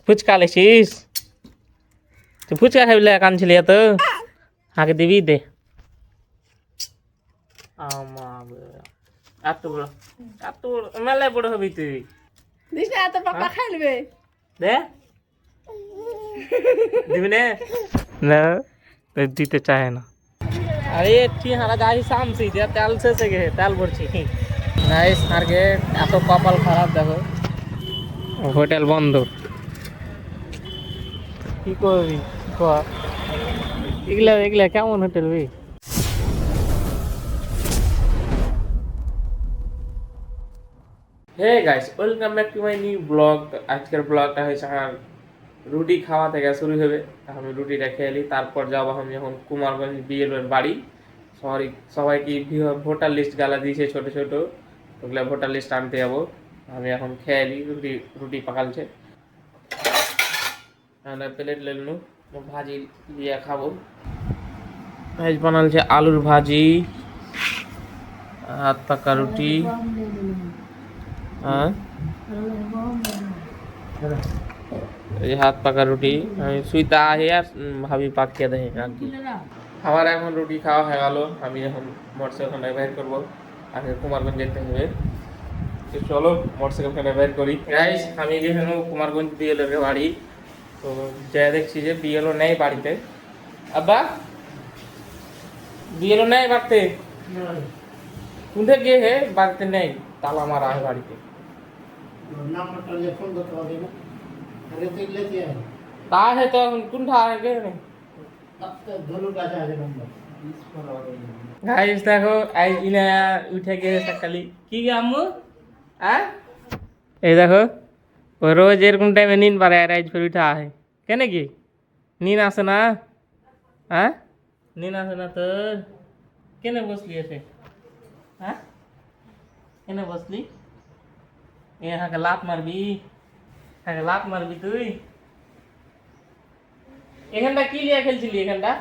ফুচকা লেছিস তুই ফুচকা খাইলে কানছিলি এত আগে দিবি দে এত বড় মেলায় বড় হবি তুই দিস না এত পাকা খাইলবে দে দিবি না না দিতে চায় না अरे ठीक है गाड़ी शाम से तेल से गे तेल भरছি नाइस আজকে এত কপাল খারাপ দেখো হোটেল বন্ধ কি করবি কর এগুলা এগুলা কেমন হোটেল ভাই hey guys welcome back to my new vlog আজকের ব্লগটা হয়েছে আমার রুটি খাওয়া থেকে শুরু হবে আমি রুটিটা খেয়ে নিই তারপর যাবো আমি এখন কুমারগঞ্জ বিএলওর বাড়ি সবাইকে ভোটার লিস্ট গালা দিয়েছে ছোট ছোট ওগুলা ভোটার লিস্ট আনতে যাবো আমি এখন খেয়ে নিই রুটি পাকালছে প্লেট ले लूँ भाजी দিয়ে খাবো আজ বানালছে আলুর ভাজি হাত পাকা রুটি হ্যাঁ এই হাত পাকা রুটি আমি সুইতা আহে আর ভাবি পাকিয়ে দেয় আর কি আমার এখন রুটি খাওয়া হয়ে গেল আমি এখন মোটরসাইকেল বের করবো আগে কুমারগঞ্জ যেতে হবে চলো মোটরসাইকেলখানে বের করি গাইস আমি যেখানে কুমারগঞ্জ বিএলওর বাড়ি তো যা দেখছি যে বিএলও নেই বাড়িতে আব্বা বিএলও নেই বাড়িতে কোথা গিয়ে হে বাড়িতে নেই তালা মারা হয় বাড়িতে তা है तो कुंठा है के नहीं गाइस देखो आज इना उठे के सकाली की गे আম্মু এই দেখো ও রোজ এরকম টাইমে নিন পারে আর আজ ফির উঠা है কেন কি নিন আসে না হ্যাঁ নিন আসে না তো কেন বসলি এসে হ্যাঁ কেন বসলি এখানে লাত মারবি হ্যাঁ লাত মারবি তুই এখানটা কি লিয়ে খেলছিলি এখানটা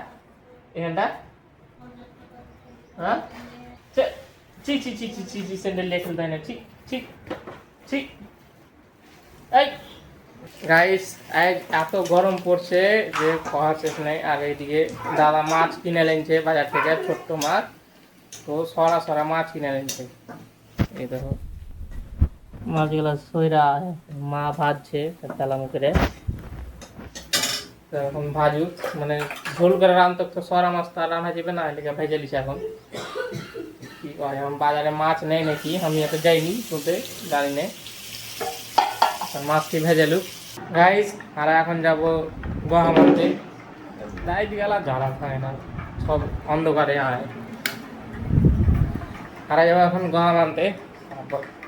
হ্যাঁ ছি ছি ছি ছি ছি ছি স্যান্ডেল লিয়ে খেলতে হয় না ঠিক ঠিক ঠিক এই গাইস আজ এত গরম পড়ছে যে খাওয়ার শেষ নেই আর এইদিকে দাদা মাছ কিনে এনেছে বাজার থেকে ছোট্ট মাছ তো সরা সরা মাছ কিনে এনেছে এই দেখো মাছগুলো সইরা মা ভাজছে তেলাম করে এখন ভাজুক মানে ঝোল করে রান্না তো সরা মাছ তো আর রান্না যাবে না এদিকে ভেজে লিছে এখন কি কয় এখন বাজারে মাছ নেই নাকি আমি এত যাইনি শুনতে জানি না মাছটি ভেজে লুক গাইস আর এখন যাব গহামন্তে লাইট গেলা ঝাড়া খায় না সব অন্ধকারে আয় আর যাবো এখন গহামন্তে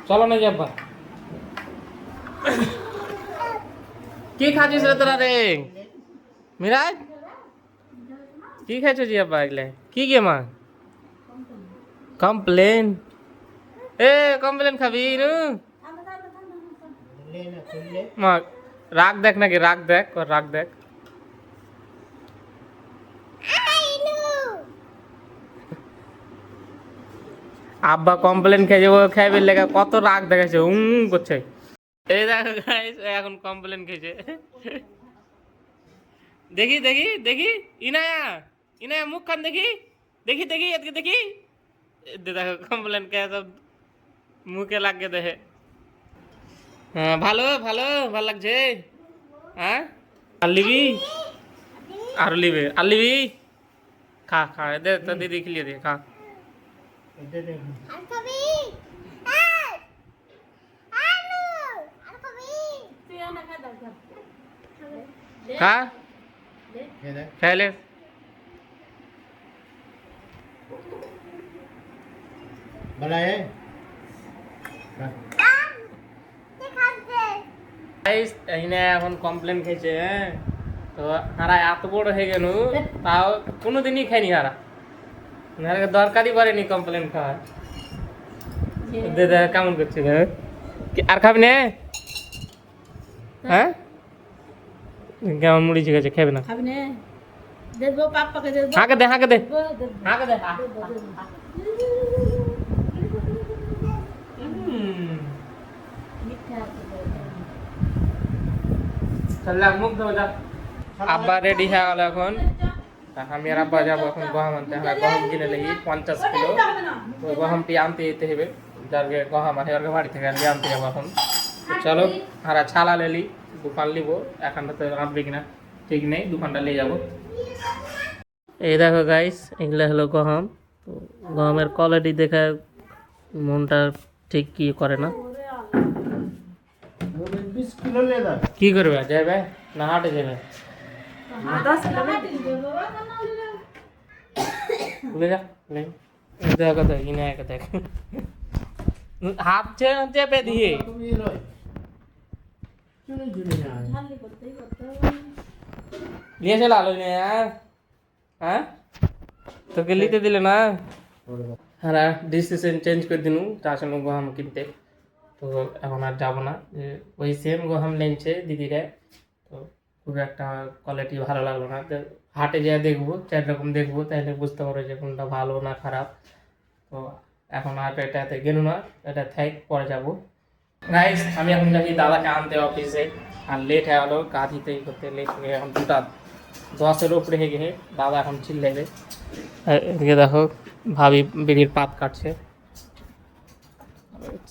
চলো না যাবা কি খাচ্ছিস রে তোরা রে মিরাজ কি খাইছো জি আব্বা এগুলো কি গে মা কমপ্লেন কমপ্লেন খাবি নু মা রাগ দেখ নাকি রাগ দেখ ওর রাগ দেখ আব্বা কমপ্লেন খেয়ে যাবো খাইবে লেগে কত রাগ দেখাচ্ছে করছে এই দেখো গাইস এখন কমপ্লেন খেয়েছে দেখি দেখি দেখি ইনায়া মুখ খান দেখি দেখি দেখি এদিকে দেখি দেখো কমপ্লেন কে সব মুখে লাগে দেখে হ্যাঁ ভালো ভালো ভালো লাগছে হ্যাঁ আর লিবি আর লিবে আর লিবি খা খা দে তো দিদি খেলিয়ে দে খা खा खेले बनाए এখন কমপ্লেন খেয়েছে হ্যাঁ তো হারা এত বড় হয়ে গেল তাও কোনোদিনই খাইনি হারা দরকারই পড়েনি কমপ্লেন খাওয়ার কেমন করছে আর খাবি না হ্যাঁ কেমন মুড়ি ঠিক আছে খাবে না খাবি না দেখবো পাপাকে দেখবো হাঁকে দে হাঁকে দে হাঁকে দে তাহলে মুখ ধো যা আব্বা রেডি হয়ে গেল এখন আমি আর আব্বা যাবো এখন গহম আনতে আমরা গহম কিনে লাগি 50 কিলো ওই গহমটি আনতে যেতে হবে যারকে গহম আছে ওর বাড়ি থেকে নিয়ে আনতে যাবো এখন তো চলো হারা ছালা লেলি দোকান লিব এখানটা তো আনবে কিনা ঠিক নেই দোকানটা নিয়ে যাবো এই দেখো গাইস এগুলো হলো গহম তো গহমের কোয়ালিটি দেখে মনটা ঠিক কি করে না 20 किलो ले जा কি করবে যাবে না হাটে যাবে ले जा ले देखो तो इन्हें एक देख हाथ চেপে দিয়ে तुम ये लो चुने चुने यार নিয়ে চলে আলো নে यार হ্যাঁ তোকে লিতে দিলে না হ্যাঁ ডিসিশন চেঞ্জ করে দিনু চাষন গহম কিনতে তো এখন আর যাবো না যে ওই সেম গহম লেনছে দিদিরা তো খুব একটা কোয়ালিটি ভালো লাগলো না তো হাটে যেয়ে দেখবো 4 রকম দেখবো তাহলে বুঝতে পারবো যে কোনটা ভালো না খারাপ তো এখন আর এটাতে গেল না এটা থাক পরে যাবো গাইস আমি এখন যাচ্ছি দাদাকে আনতে অফিসে আর লেট হয়ে গেলো কাঁদিতেই করতে লেট হয়ে গেছে এখন 2:10 উপরে হয়ে গেছে দাদা এখন চিল্লাইবে এদিকে দেখো ভাবি বিড়ির পাত কাটছে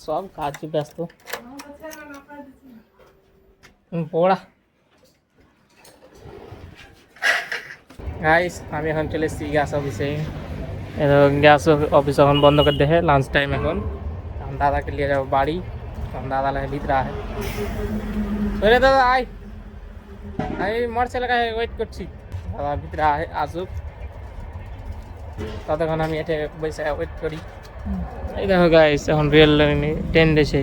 সব কাজে ব্যস্ত পড়া গাইস আমি এখন চলে এসেছি গ্যাস অফিসে গ্যাস অফিস এখন বন্ধ করে দেখে লাঞ্চ টাইম এখন हम दादा के लिए जाओ बाड़ी हम दादा लगे भीतर है अरे दादा आई आई मरছে লাগা ওয়েট করছি দাদা ভিতরে আসুক ততক্ষণ আমি এটা বসে ওয়েট করি এই দেখো গাইস এখন রেল লাইনে ট্রেন দিয়েছে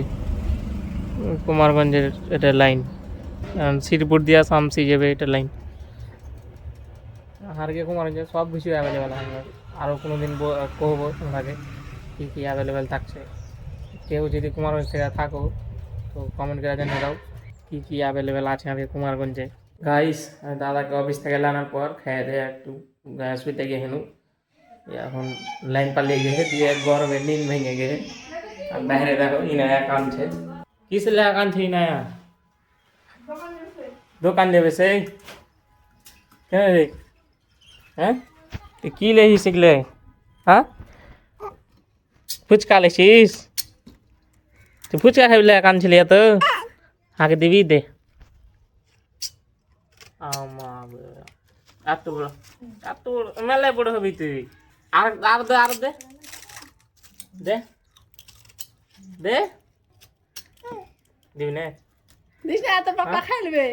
কুমারগঞ্জের এটা লাইন শ্রীপুর দিয়া শামসি যাবে এটা লাইন আর কি কুমারগঞ্জে সব কিছু অ্যাভেলেবেল আছে আরও কোনো দিন কহবো তোমাকে কী কী অ্যাভেলেবেল থাকছে কেউ যদি কুমারগঞ্জ থেকে থাকো তো কমেন্ট করে জানিয়ে দাও কী কী অ্যাভেলেবেল আছে আমাদের কুমারগঞ্জে গাইস দাদাকে অফিস থেকে আনার পর খেয়ে দিয়ে একটু শুইতে গিয়ে হেনু এখন লাইন পালিয়ে গেছে দিয়ে গরমে নীল ভেঙে গেছে আর বাইরে দেখো ইনায়া কানছে কিস লেখা কানছে ইনায়া দোকান দেবে সেই কেন রে হ্যাঁ তুই কী লেহি শিখলে হ্যাঁ ফুচকা লেছিস তুই ফুচকা খাইলে কানছিলি এত আগে দিবি দে এত বড় মেলায় বড় হবি তুই আর দে দে দে দিবি না দিস না তো পাপা খাই নেবে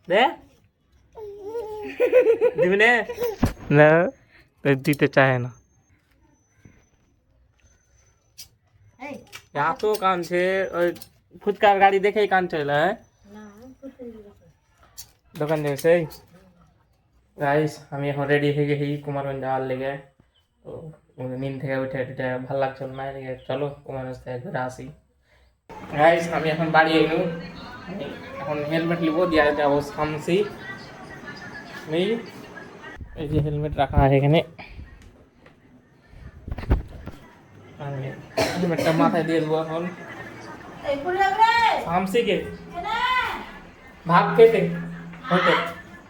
দে দিবি না না দিতে চায় না এত কানছে ওই ফুচকার গাড়ি দেখেই কানছে হ্যাঁ দোকান থেকে সেই গাইস আমি এখন রেডি হয়ে গেছি কুমারগঞ্জ যাওয়ার লেগে তো নিন থেকে উঠে এটা ভালো লাগছিল না এদিকে চলো কুমারগঞ্জ থেকে ঘুরে আসি গাইস আমি এখন বাড়ি এলু এখন হেলমেট নিব দিয়ে যাবো শামসি এই যে হেলমেট রাখা আছে এখানে হেলমেটটা মাথায় দিয়ে দেবো এখন শামসিকে ভাত খেতে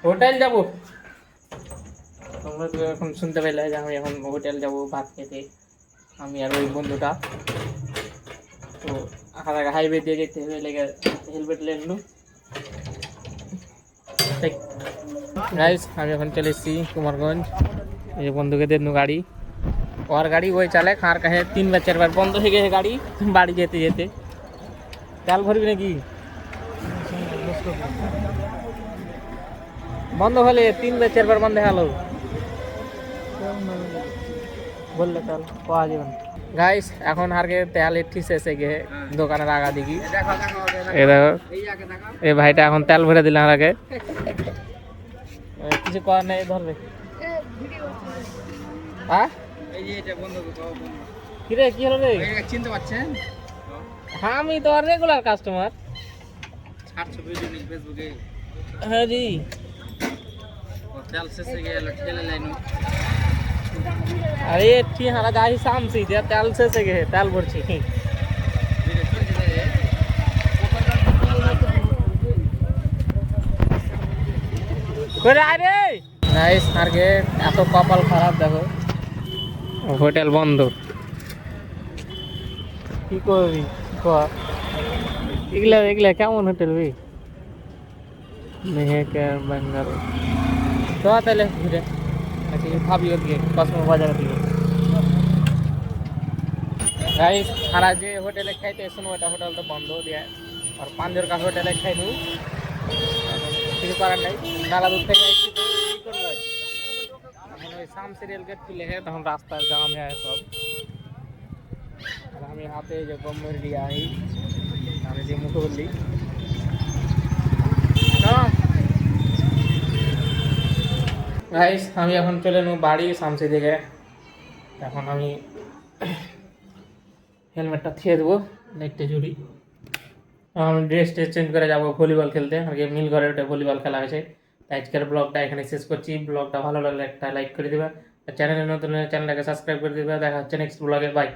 হোটেল যাবো তোমরা তো এখন শুনতে পেলে যে আমি এখন হোটেল যাবো ভাত খেতে আমি আর ওই বন্ধুটা তো হাইওয়ে দিয়ে যেতে হবে লেগে হেলমেট নিয়ে নিলাম গাইস আমি এখন চলে এসেছি কুমারগঞ্জ এই বন্ধুকে দিয়ে গাড়ি और गाड़ी वही चले खार कहे 3 बार 4 बार बंद हो गए गाड़ी बाड़ी जेते जेते तेल भरबी नाकि बंद हले 3 बार 4 बार बंद हलो बोलले चल पाওয়া যাবে गाइस এখন আর কে তেল ঠিক শেষে গিয়ে দোকানের আগা দিকি এই দেখো এই ভাইটা এখন তেল ভরে দিল আগে কিছু কর নাই ধরবে হ্যাঁ এই যে এটা বন্ধ করো কি রে কি হলো রে এটা চিনতে পারছেন হ্যাঁ আমি তো রেগুলার কাস্টমার ছাড়ছো ভিডিও নিজ ফেসবুকে হ্যাঁ জি তেল শেষে গেল ঠেলে লাইনো अरे ठीक हमारा गाड़ी शाम से दिया तेल से गए तेल भरছি করে আরে গাইস আজকে এত কপাল খারাপ দেখো হোটেল বন্ধ কি করবি কর এগুলা এগুলা কেমন হোটেল ভাই মেহেকের বেঙ্গাল তো তাহলে ঘুরে আচ্ছা ভাবি ওদিকে কসমো বাজারের দিকে গাইস সারা যে হোটেলে খাইতে এসেন ওটা হোটেল তো বন্ধ দিয়ে আর পাঞ্জর কাছে হোটেলে খাই নু কিছু করার নাই নালা দূর থেকে এসেছি তো কি করবো এখন ওই সাম সিরিয়াল গেট খুলে গেছে তখন রাস্তার জাম হয়ে সব আর আমি হাতে যে গম্মের দিয়ে আই আমি যে মুখে বললি গাইস আমি এখন চলে নেব বাড়ি সামসি থেকে এখন আমি হেলমেটটা থিয়ে দেবো নেকটে জুড়ি আমি ড্রেস চেঞ্জ করে যাবো ভলিবল খেলতে আগে মিল ঘরে ওটা ভলিবল খেলা হয়েছে তাই আজকের ব্লগটা এখানে শেষ করছি ব্লগটা ভালো লাগলে একটা লাইক করে দেবে চ্যানেলে নতুন চ্যানেলটাকে সাবস্ক্রাইব করে দেবে দেখা হচ্ছে নেক্সট ব্লগে বাই